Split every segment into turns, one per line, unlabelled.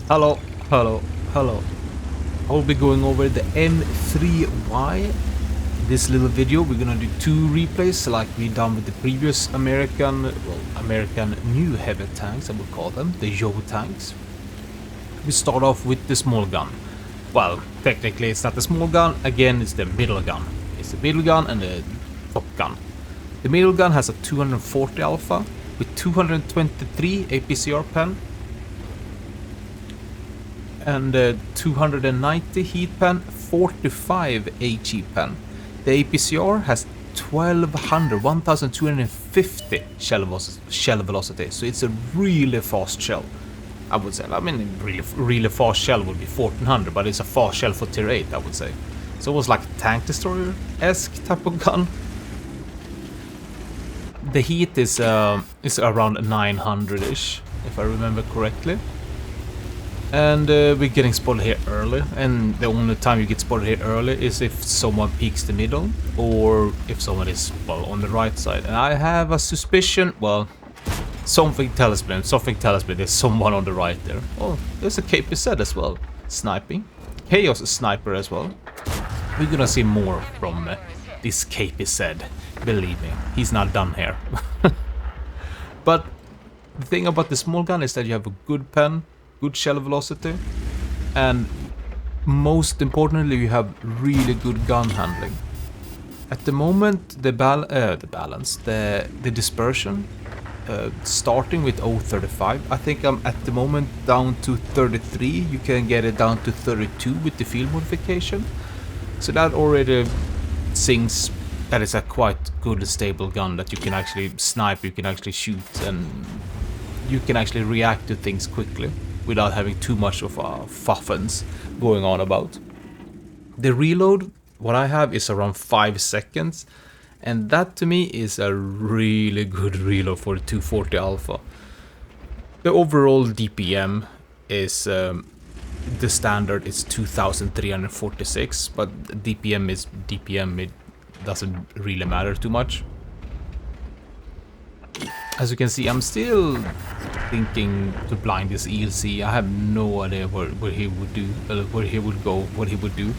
Hello, hello, hello. I will be going over the M3Y. This little video, we're gonna do two replays like we done with the previous American new heavy tanks, I would call them, the Yo tanks. We start off with the small gun. Well, technically it's not the small gun, again it's the middle gun. It's the middle gun and the top gun. The middle gun has a 240 alpha with 223 APCR pen and 290 heat pen, 45 HE pen. The APCR has 1250 shell velocity, so it's a really fast shell. I would say. I mean, really fast shell would be 1400, but it's a fast shell for tier 8, I would say. It's almost like a tank destroyer-esque type of gun. The heat is around 900-ish, if I remember correctly. And we're getting spotted here early, and the only time you get spotted here early is if someone peeks the middle, or if someone is, well, on the right side. And I have a suspicion, well, something tells me there's someone on the right there. Oh, there's a KPZ as well, sniping. Chaos Sniper as well. We're gonna see more from this KPZ, believe me, he's not done here. But the thing about the small gun is that you have a good pen, good shell velocity, and most importantly you have really good gun handling. At the moment the dispersion, starting with 0.35, I think I'm at the moment down to 33. You can get it down to 32 with the field modification, so that already sings that it's a quite good stable gun that you can actually snipe, you can actually shoot, and you can actually react to things quickly without having too much of a fuffens going on about. The reload, what I have is around 5 seconds, and that to me is a really good reload for the 240 alpha. The overall DPM is the standard is 2346, but DPM is DPM, it doesn't really matter too much. As you can see, I'm still thinking to blind this ELC. I have no idea what he would do, where he would go, what he would do.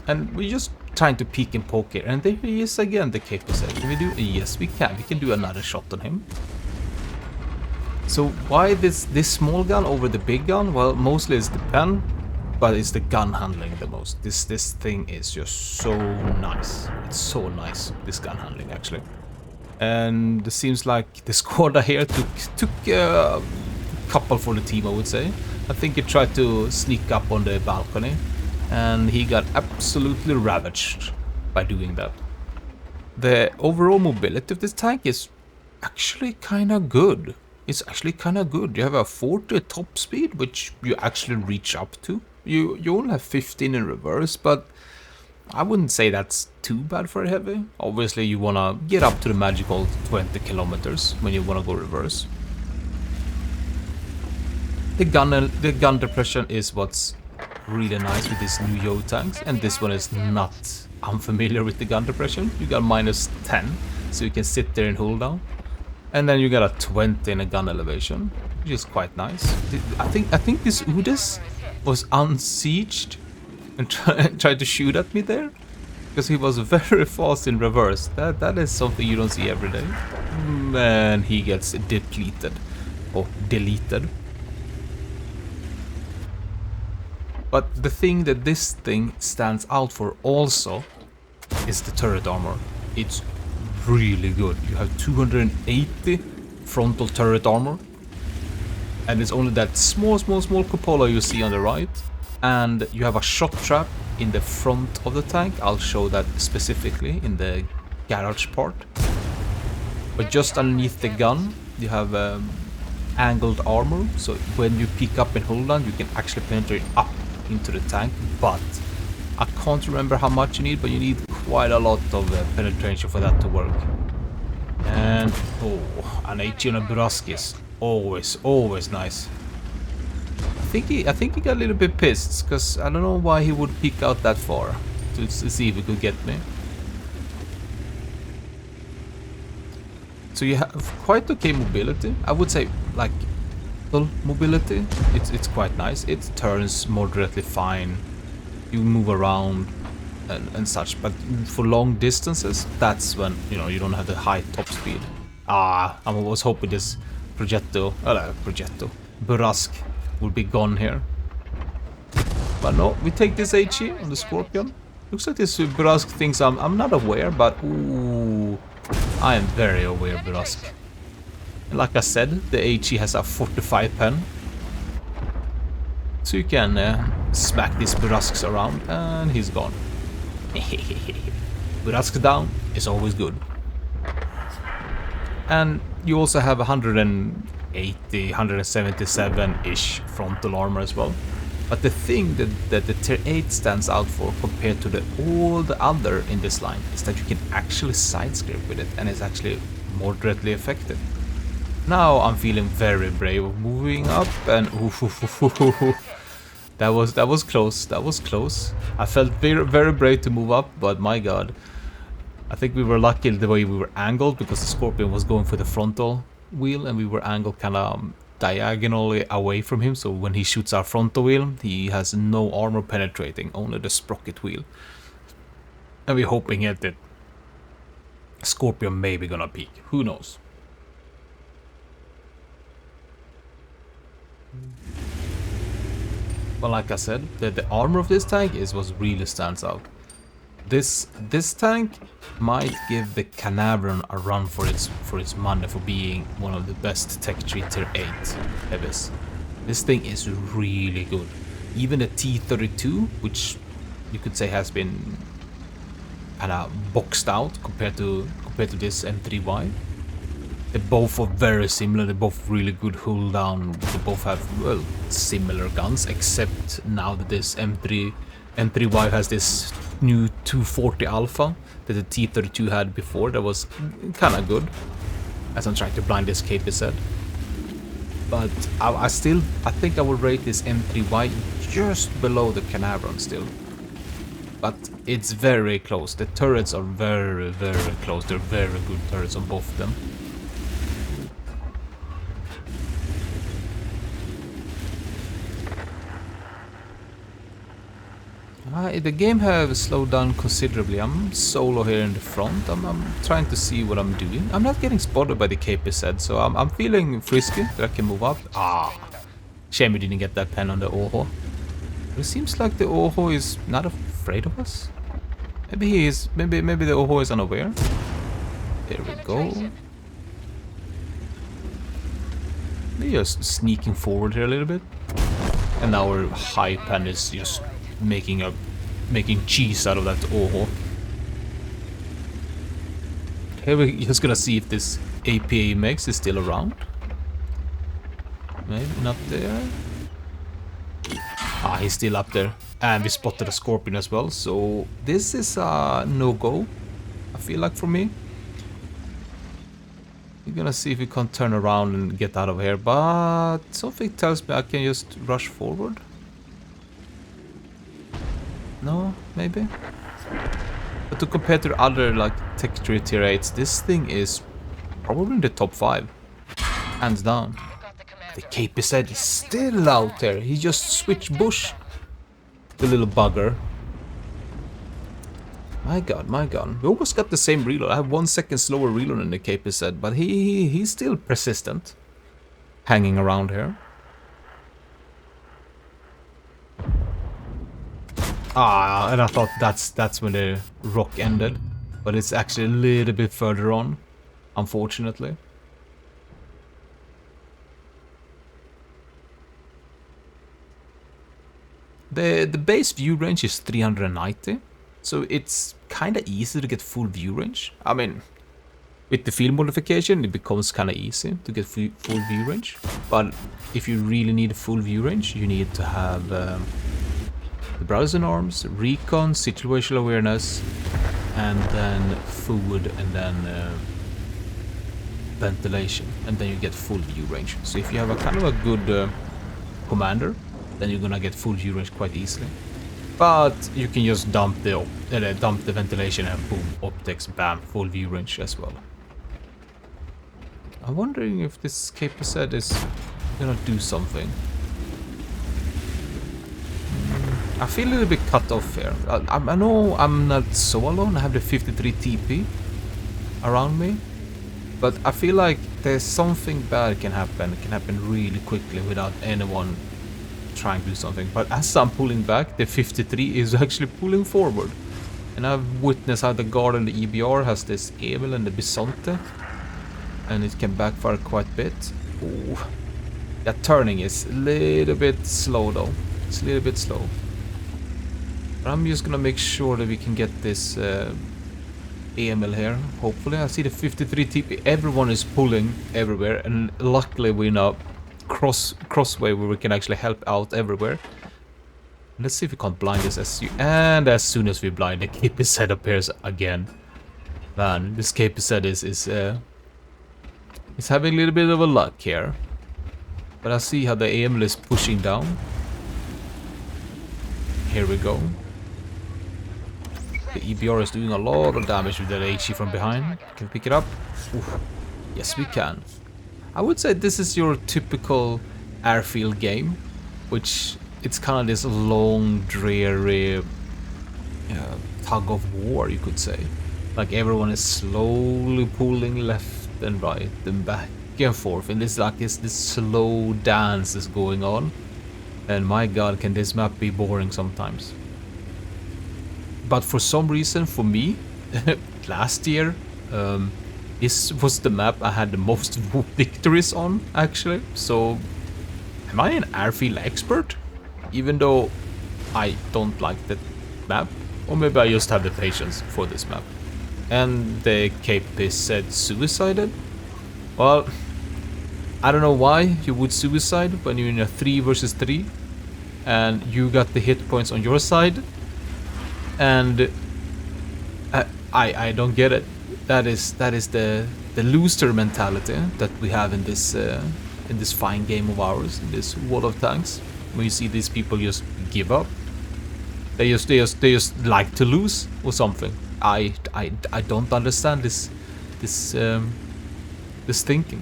And we're just trying to peek and poke here, and there he is again, the KPZ. Can we do? Yes, we can. We can do another shot on him. So why this small gun over the big gun? Well, mostly it's the pen, but it's the gun handling the most. This thing is just so nice. It's so nice, this gun handling actually. And it seems like the squad here took a couple for the team, I would say. I think he tried to sneak up on the balcony, and he got absolutely ravaged by doing that. The overall mobility of this tank is actually kind of good. It's actually kind of good. You have a 40 top speed, which you actually reach up to. You only have 15 in reverse, but I wouldn't say that's too bad for a heavy. Obviously, you want to get up to the magical 20 kilometers when you want to go reverse. The gun depression is what's really nice with these new Yo tanks, and this one is not unfamiliar with the gun depression. You got -10, so you can sit there and hold down. And then you got a 20 in a gun elevation, which is quite nice. I think this Udes was unsieged and tried to shoot at me there, because he was very fast in reverse. That is something you don't see every day. And he gets depleted or deleted. But the thing that this thing stands out for also is the turret armor. It's really good. You have 280 frontal turret armor, and it's only that small cupola you see on the right, and you have a shot trap in the front of the tank. I'll show that specifically in the garage part. But just underneath the gun you have angled armor, so when you pick up and hold on, you can actually penetrate up into the tank. But I can't remember how much you need, but you need quite a lot of penetration for that to work. And oh, an 18 on Buraskis, always nice. I think he got a little bit pissed, because I don't know why he would peek out that far to see if he could get me. So you have quite okay mobility. I would say like full mobility. It's quite nice. It turns moderately fine. You move around and such, but for long distances, that's when you don't have the high top speed. I was hoping this Burrasque would be gone here. But no, we take this HE on the Scorpion. Looks like this Burrasque thinks I'm not aware, but ooh, I am very aware, Burrasque. And like I said, the HE has a 45 pen. So you can smack these Burrasques around, and he's gone. Burrasque down is always good. And you also have 180, 177-ish frontal armor as well. But the thing that the tier 8 stands out for compared to all the other in this line is that you can actually side script with it, and it's actually moderately effective. Now I'm feeling very brave of moving up, and that was close. That was close. I felt very brave to move up, but my god, I think we were lucky the way we were angled, because the Scorpion was going for the frontal wheel and we were angled kind of diagonally away from him. So when he shoots our frontal wheel, he has no armor penetrating, only the sprocket wheel. And we're hoping that the Scorpion may be gonna peak. Who knows? But like I said, the armor of this tank is what really stands out. This tank might give the Canaveron a run for its money for being one of the best Tech Tree Tier 8 heavies. This thing is really good. Even the T32, which you could say has been kind of boxed out compared to this M3Y. They both are very similar. They're both really good hull down. They both have, well, similar guns, except now that this M3Y has this new 240 Alpha that the T32 had before. That was kind of good, as I'm trying to blind this KPZ. But I think I will rate this M3Y just below the Canaveron still. But it's very close. The turrets are very close. They're very good turrets on both of them. The game have slowed down considerably. I'm solo here in the front. I'm trying to see what I'm doing. I'm not getting spotted by the KPZ, so I'm feeling frisky that I can move up. Shame we didn't get that pen on the Oho. But it seems like the Oho is not afraid of us. Maybe he is. Maybe the Oho is unaware. There we go. We're just sneaking forward here a little bit. And now our high pen is just making cheese out of that Oho. Here we're just gonna see if this APA Mex is still around. Maybe not there. He's still up there. And we spotted a Scorpion as well, so this is a no-go, I feel like, for me. We're gonna see if we can turn around and get out of here, but something tells me I can just rush forward. No, maybe? But to compare to the other like Tech Tree Tier 8s, this thing is probably in the top 5. Hands down. The KPZ is still out there. He just switched bush. The little bugger. My god, my god. We almost got the same reload. I have 1 second slower reload than the KPZ, but he's still persistent. Hanging around here. And I thought that's when the rock ended. But it's actually a little bit further on, unfortunately. The base view range is 390, so it's kind of easy to get full view range. I mean, with the field modification, it becomes kind of easy to get full view range. But if you really need full view range, you need to have the Brothers in Arms, Recon, Situational Awareness, and then Food, and then Ventilation, and then you get full view range. So if you have a kind of a good commander, then you're gonna get full view range quite easily. But you can just dump the ventilation and boom, optics, bam, full view range as well. I'm wondering if this KPZ is gonna do something. I feel a little bit cut off here. I know I'm not so alone. I have the 53 TP around me. But I feel like there's something bad can happen. It can happen really quickly without anyone trying to do something. But as I'm pulling back, the 53 is actually pulling forward. And I've witnessed how the guard and the EBR has this Emil and the Bisonte. And it can backfire quite a bit. Ooh. That turning is a little bit slow though. It's a little bit slow. But I'm just gonna make sure that we can get this Emil here. Hopefully, I see the 53 TP. Everyone is pulling everywhere, and luckily we're in a crossway where we can actually help out everywhere. Let's see if we can't blind this SU. And as soon as we blind, the KPZ appears again. Man, this KPZ is having a little bit of a luck here. But I see how the Emil is pushing down. Here we go. The EBR is doing a lot of damage with that HE from behind. Can we pick it up? Oof. Yes, we can. I would say this is your typical airfield game, which it's kind of this long, dreary tug of war, you could say. Like everyone is slowly pulling left and right and back and forth, and this like this slow dance is going on. And my god, can this map be boring sometimes. But for some reason, for me, last year, this was the map I had the most victories on, actually. So, am I an airfield expert? Even though I don't like that map. Or maybe I just have the patience for this map. And the KP said suicided? Well, I don't know why you would suicide when you're in a 3 versus 3. And you got the hit points on your side. And I don't get it. That is the loser mentality that we have in this fine game of ours, in this World of Tanks. When you see these people just give up, they just like to lose or something. I don't understand this thinking.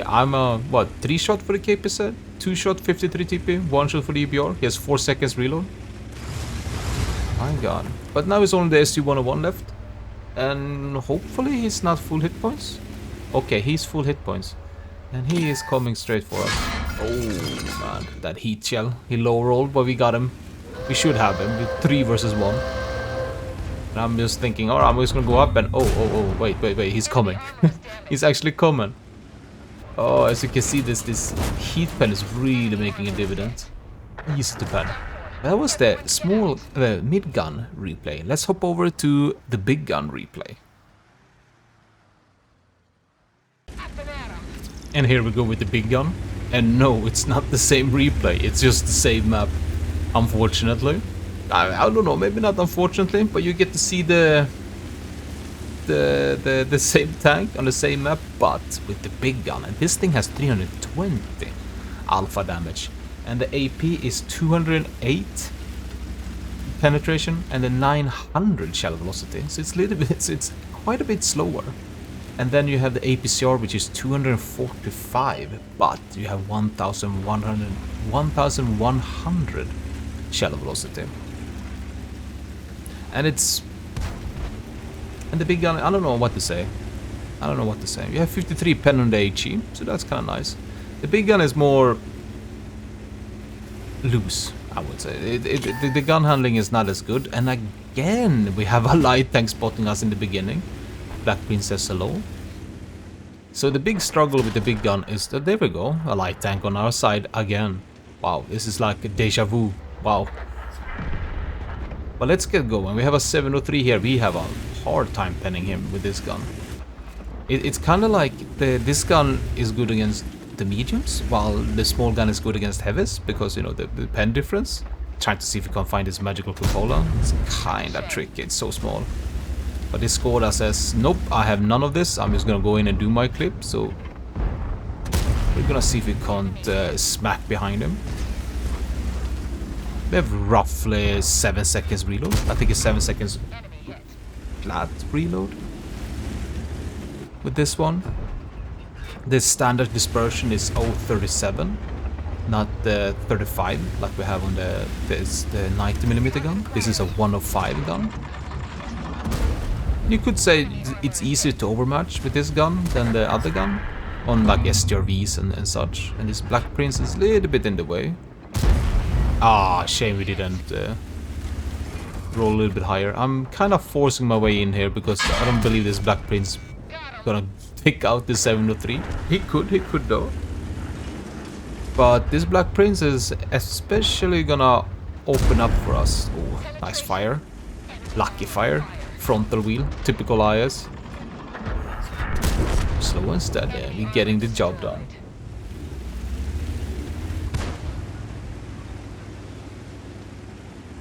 I'm a what, 3 shot for the KPZ, 2 shot 53 TP, 1 shot for the EBR. He has 4 seconds reload. My god. But now it's only the SU-101 left. And hopefully he's not full hit points. Okay, he's full hit points. And he is coming straight for us. Oh man, that heat shell. He low rolled, but we got him. We should have him with 3 versus 1. And I'm just thinking, alright, I'm just gonna go up and oh, wait, he's coming. He's actually coming. Oh, as you can see, this heat pen is really making a dividend. Easy to pen. That was the small mid gun replay. Let's hop over to the big gun replay. And here we go with the big gun. And no, it's not the same replay. It's just the same map. Unfortunately, I don't know. Maybe not unfortunately, but you get to see the same tank on the same map, but with the big gun. And this thing has 320 alpha damage, and the AP is 208 penetration and a 900 shell velocity. So it's a little bit, it's quite a bit slower. And then you have the APCR, which is 245, but you have 1100 shell velocity. And it's... And the big gun, I don't know what to say. You have 53 pen on the HE, so that's kind of nice. The big gun is more loose, I would say. The gun handling is not as good. And again, we have a light tank spotting us in the beginning. Black Princess hello. So the big struggle with the big gun is that, there we go, a light tank on our side again. Wow, this is like a deja vu. Wow. But let's get going. We have a 703 here. We have a hard time penning him with this gun. It's kind of like this gun is good against the mediums, while the small gun is good against heavies, because, you know, the pen difference. Trying to see if we can find this magical cupola. It's kind of tricky. It's so small. But this Skoda says, nope, I have none of this. I'm just gonna go in and do my clip. So we're gonna see if we can't smack behind him. We have roughly 7 seconds reload. I think it's 7 seconds flat reload. with this one. The standard dispersion is 0.37, not the 35 like we have on the 90mm gun. This is a 105 gun. You could say it's easier to overmatch with this gun than the other gun on like STRVs and such. And this Black Prince is a little bit in the way. Ah, shame we didn't roll a little bit higher. I'm kind of forcing my way in here because I don't believe this Black Prince gonna pick out the 703. He could though. But this Black Prince is especially gonna open up for us. Oh, nice fire. Lucky fire. Frontal wheel. Typical IS. Slow and steady. We're getting the job done.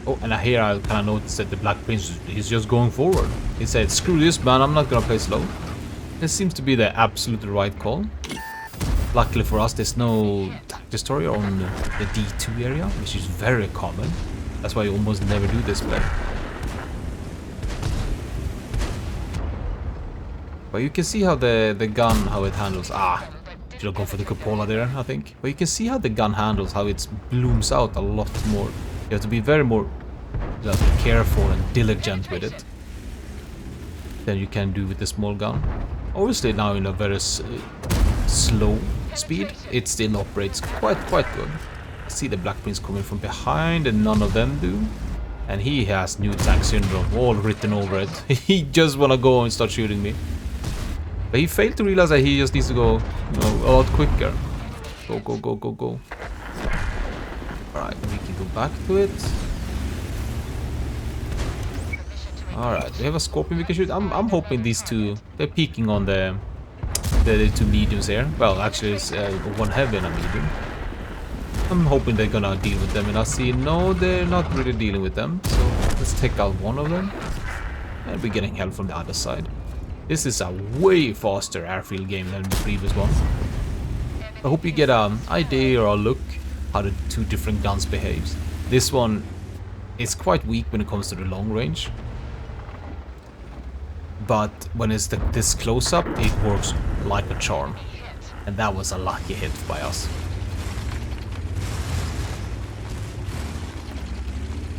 Oh, and here I kind of noticed that the Black Prince is just going forward. He said, screw this man, I'm not gonna play slow. This seems to be the absolute right call. Luckily for us, there's no tank destroyer on the D2 area, which is very common. That's why you almost never do this play. But you can see how the gun, how it handles. Ah, should have gone for the cupola there, I think. But you can see how the gun handles, how it blooms out a lot more. You have to be very more careful and diligent with it than you can do with the small gun. Obviously now in a very slow speed, it still operates quite good. I see the Black Prince coming from behind and none of them do. And he has new tank syndrome all written over it. He just wanna go and start shooting me. But he failed to realize that he just needs to go, you know, a lot quicker. Go. Alright, we can go back to it. Alright, we have a Scorpion we can shoot. I'm hoping these two, they're peeking on the two mediums here. Well, actually it's one heavy and a medium. I'm hoping they're gonna deal with them, and I see no, they're not really dealing with them. So let's take out one of them. And we're getting help from the other side. This is a way faster airfield game than the previous one. I hope you get an idea or a look how the two different guns behaves. This one is quite weak when it comes to the long range. But when it's this close up, it works like a charm. And that was a lucky hit by us.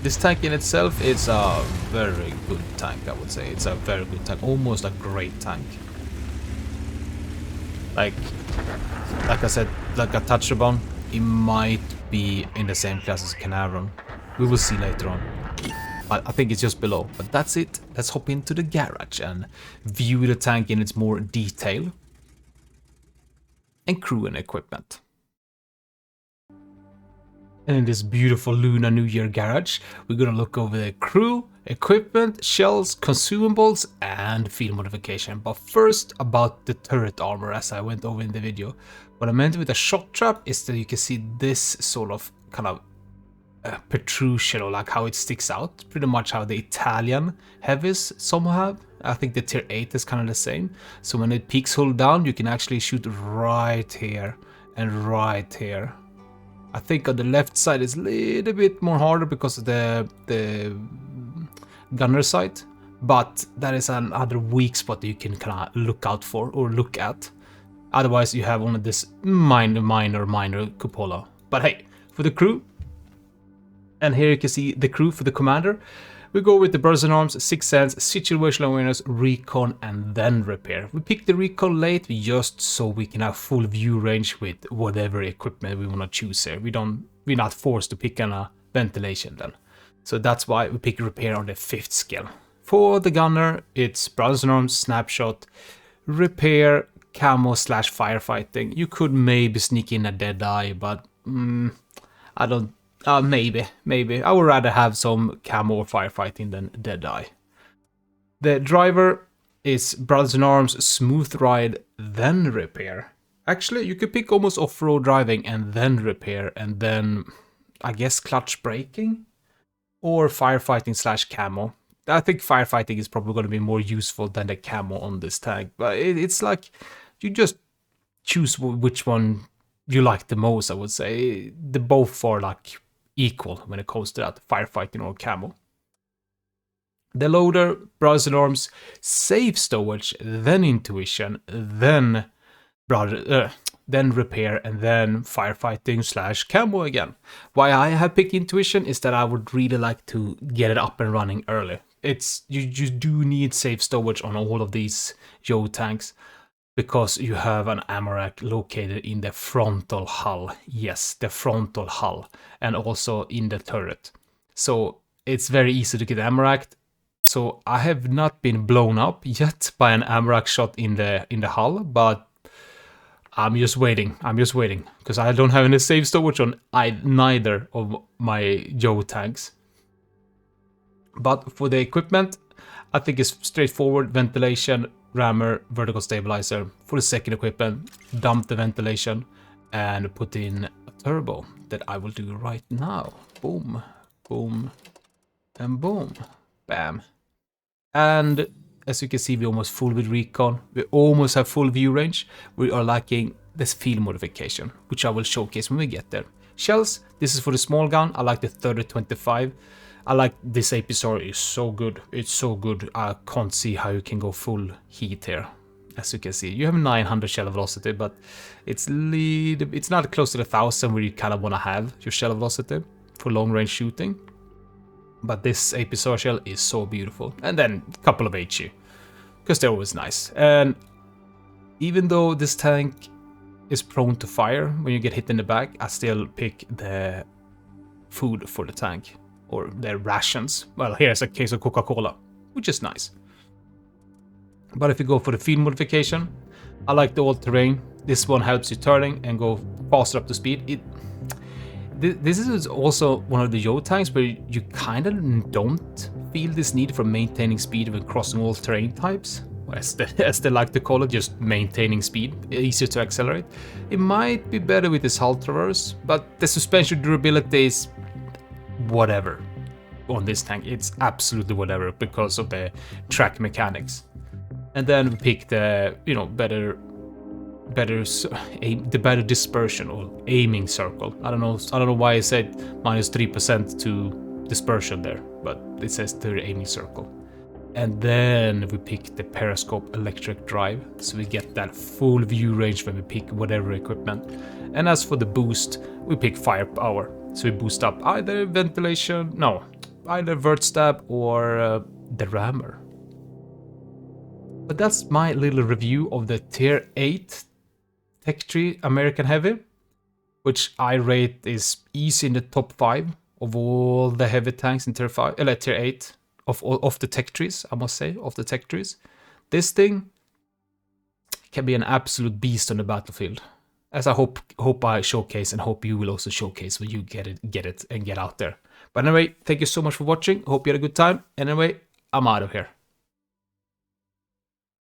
This tank in itself is a very good tank, I would say. It's a very good tank, almost a great tank. Like I said, like I touched upon, it might be in the same class as Canaveral. We will see later on. I think it's just below, but that's it. Let's hop into the garage and view the tank in its more detail. And crew and equipment. And in this beautiful Lunar New Year garage, we're gonna look over the crew, equipment, shells, consumables, and field modification. But first, about the turret armor, as I went over in the video. What I meant with a shock trap is that you can see this sort of kind of protrusion, or like how it sticks out. Pretty much how the Italian heavies some have. I think the tier 8 is kind of the same. So when it peaks hull down, you can actually shoot right here and right here. I think on the left side is a little bit more harder because of the gunner sight, but that is another weak spot that you can kind of look out for or look at. Otherwise, you have only this minor cupola. But hey, for the crew, and here you can see the crew for the commander. We go with the Brothers in Arms, Sixth Sense, Situational Awareness, Recon, and then Repair. We picked the Recon late just so we can have full view range with whatever equipment we want to choose here. We're not forced to pick a ventilation then. So that's why we pick Repair on the 5th skill. For the gunner, it's Brothers in Arms, Snapshot, Repair, Camo / Firefighting. You could maybe sneak in a Deadeye, but I don't... maybe. I would rather have some camo or firefighting than Deadeye. The driver is Brothers in Arms, Smooth Ride, then Repair. Actually, you could pick almost off-road driving and then Repair, and then, I guess, clutch braking? Or firefighting / camo. I think firefighting is probably going to be more useful than the camo on this tank, but it's like, you just choose which one you like the most, I would say. The both are like equal when it comes to that, firefighting or camo. The loader, Brothers in Arms, safe stowage, then intuition, then then repair, and then firefighting / camo again. Why I have picked intuition is that I would really like to get it up and running early. It's you do need safe stowage on all of these Yo tanks because you have an ammo rack located in the frontal hull. Yes, the frontal hull, and also in the turret. So it's very easy to get ammo racked. So I have not been blown up yet by an ammo rack shot in the hull, but I'm just waiting. Because I don't have any safe storage on neither of my Yo tanks. But for the equipment, I think it's straightforward: ventilation, rammer, vertical stabilizer. For the second equipment, dump the ventilation and put in a turbo that I will do right now. Boom, boom, and boom. Bam. And as you can see, we're almost full with recon. We almost have full view range. We are lacking this field modification, which I will showcase when we get there. Shells, this is for the small gun. I like the 30-25. I like this APSR, is so good. It's so good. I can't see how you can go full heat here. As you can see, you have 900 shell velocity, but it's not close to the 1000 where you kind of want to have your shell velocity for long range shooting. But this APSR shell is so beautiful. And then a couple of HE, because they're always nice. And even though this tank is prone to fire when you get hit in the back, I still pick the food for the tank, or the rations. Well, here's a case of Coca-Cola, which is nice. But if you go for the field modification, I like the all-terrain. This one helps you turning and go faster up to speed. This is also one of the Yo tanks where you kind of don't feel this need for maintaining speed when crossing all terrain types, as they like to call it, just maintaining speed, easier to accelerate. It might be better with this hull traverse, but the suspension durability is whatever on this tank. It's absolutely whatever because of the track mechanics. And then we pick the better dispersion or aiming circle. I don't know why I said -3% to dispersion there, but it says the aiming circle. And then we pick the periscope electric drive, so we get that full view range when we pick whatever equipment. And as for the boost, we pick firepower, so we boost up either either vert stab or the rammer. But that's my little review of the tier 8 Tech Tree American Heavy, which I rate is easy in the top 5 of all the heavy tanks in tier 8 of the Tech Trees, I must say, of the Tech Trees. This thing can be an absolute beast on the battlefield, as I hope I showcase, and hope you will also showcase when you get it and get out there. But anyway, thank you so much for watching. Hope you had a good time. Anyway, I'm out of here.